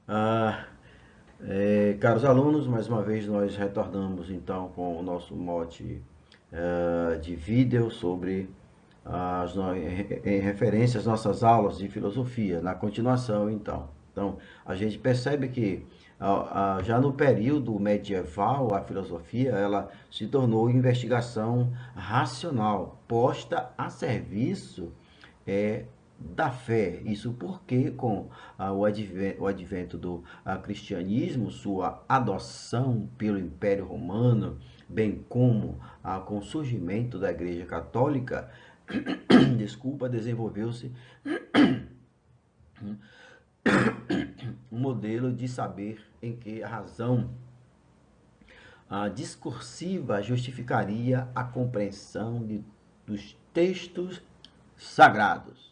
Ah, Caros alunos, mais uma vez nós retornamos então com o nosso mote de vídeo sobre em referência às nossas aulas de filosofia, na continuação então. Então, a gente percebe que já no período medieval, a filosofia ela se tornou investigação racional, posta a serviço da fé. Isso porque com o advento do cristianismo, sua adoção pelo Império Romano, bem como com o surgimento da Igreja Católica, desculpa, desenvolveu-se um modelo de saber em que a razão discursiva justificaria a compreensão dos textos sagrados.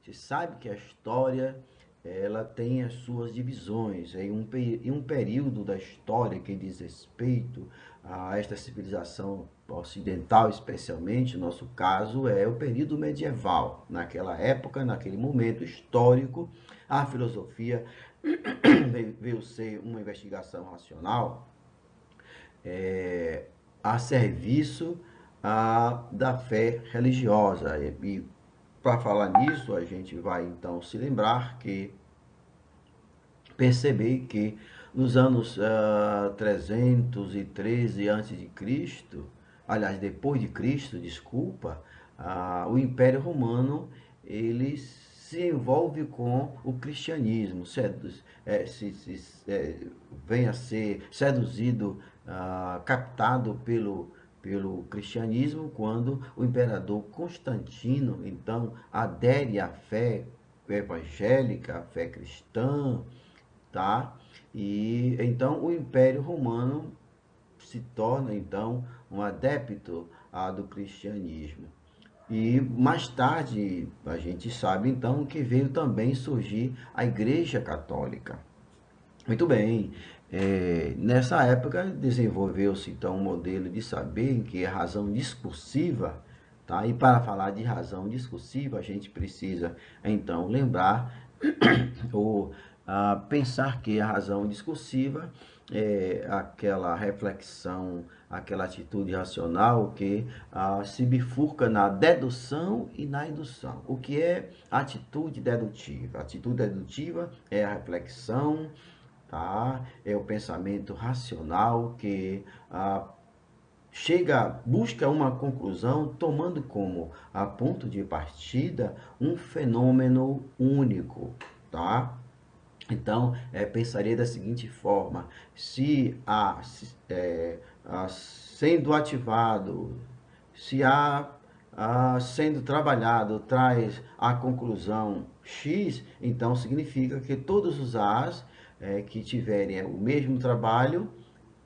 Você sabe que a história ela tem as suas divisões. Em um período da história que diz respeito a esta civilização ocidental, especialmente, no nosso caso, é o período medieval. Naquela época, naquele momento histórico, a filosofia veio ser uma investigação racional é, a serviço da fé religiosa. E para falar nisso, a gente vai então se lembrar que perceber que nos anos 313 a.C., aliás, depois de Cristo, desculpa, o Império Romano ele se envolve com o cristianismo, vem a ser seduzido, captado pelo cristianismo, quando o imperador Constantino então adere à fé evangélica, à fé cristã, tá? E então o Império Romano se torna então um adepto do cristianismo. E mais tarde a gente sabe então que veio também surgir a Igreja Católica. Muito bem. Nessa época desenvolveu-se então um modelo de saber em que a razão discursiva, tá? E para falar de razão discursiva, a gente precisa então lembrar ou pensar que a razão discursiva é aquela reflexão, aquela atitude racional que se bifurca na dedução e na indução. O que é atitude dedutiva? A atitude dedutiva é a reflexão, tá? É o pensamento racional que busca uma conclusão tomando como ponto de partida um fenômeno único, tá? Então, pensaria da seguinte forma: se sendo ativado, se sendo trabalhado traz a conclusão X, então significa que todos os A's que tiverem o mesmo trabalho,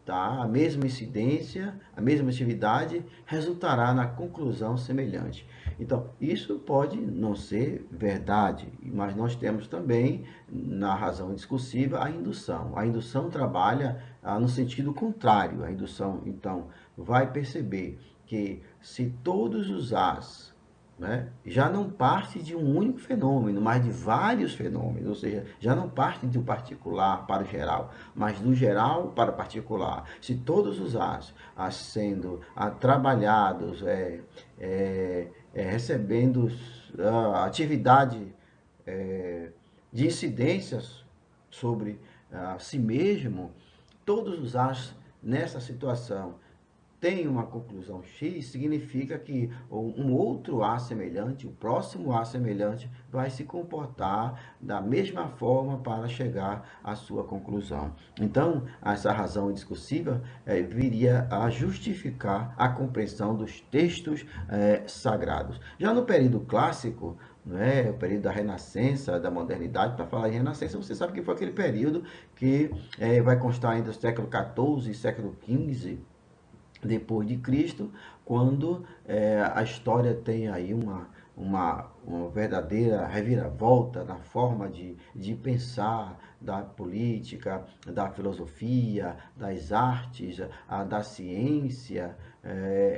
tá? A mesma incidência, a mesma atividade, resultará na conclusão semelhante. Então, isso pode não ser verdade, mas nós temos também, na razão discursiva, a indução. A indução trabalha no sentido contrário. A indução, então, vai perceber que se todos os As, né, já não parte de um único fenômeno, mas de vários fenômenos, ou seja, já não parte do particular para o geral, mas do geral para o particular. Se todos os As sendo trabalhados, recebendo atividade de incidências sobre si mesmo, todos os As nessa situação tem uma conclusão X, significa que um outro A semelhante, o próximo A semelhante, vai se comportar da mesma forma para chegar à sua conclusão. Então, essa razão discursiva viria a justificar a compreensão dos textos sagrados. Já no período clássico, não é? O período da Renascença, da modernidade, para falar em Renascença, você sabe que foi aquele período que vai constar entre o século XIV e século XV, depois de Cristo, quando a história tem aí uma verdadeira reviravolta na forma de pensar da política, da filosofia, das artes, da ciência,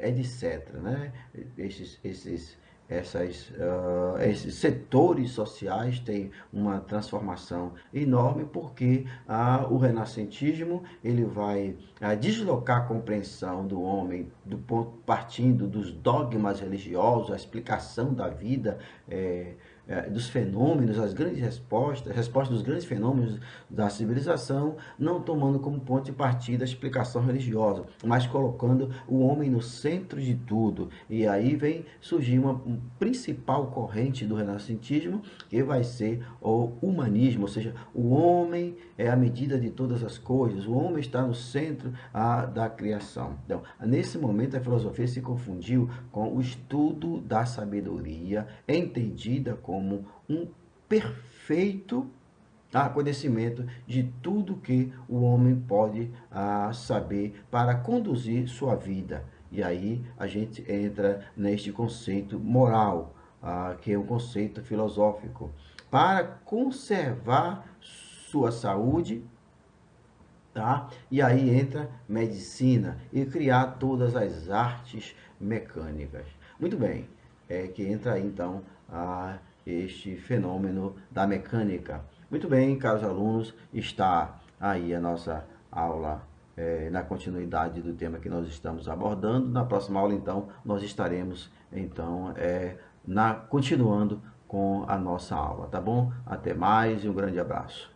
etc. Né? esses setores sociais têm uma transformação enorme, porque o renascentismo ele vai deslocar a compreensão do homem partindo dos dogmas religiosos, a explicação da vida, dos fenômenos, as grandes respostas dos grandes fenômenos da civilização, não tomando como ponto de partida a explicação religiosa, mas colocando o homem no centro de tudo. E aí vem surgir uma principal corrente do renascentismo, que vai ser o humanismo, ou seja, o homem é a medida de todas as coisas, o homem está no centro da criação. Então, nesse momento, a filosofia se confundiu com o estudo da sabedoria, entendida como um perfeito conhecimento de tudo que o homem pode saber para conduzir sua vida. E aí a gente entra neste conceito moral, que é um conceito filosófico. Para conservar sua saúde, tá? E aí entra medicina e criar todas as artes mecânicas. Muito bem, que entra aí então este fenômeno da mecânica. Muito bem, caros alunos, está aí a nossa aula na continuidade do tema que nós estamos abordando. Na próxima aula, então, nós estaremos então continuando com a nossa aula, tá bom? Até mais e um grande abraço.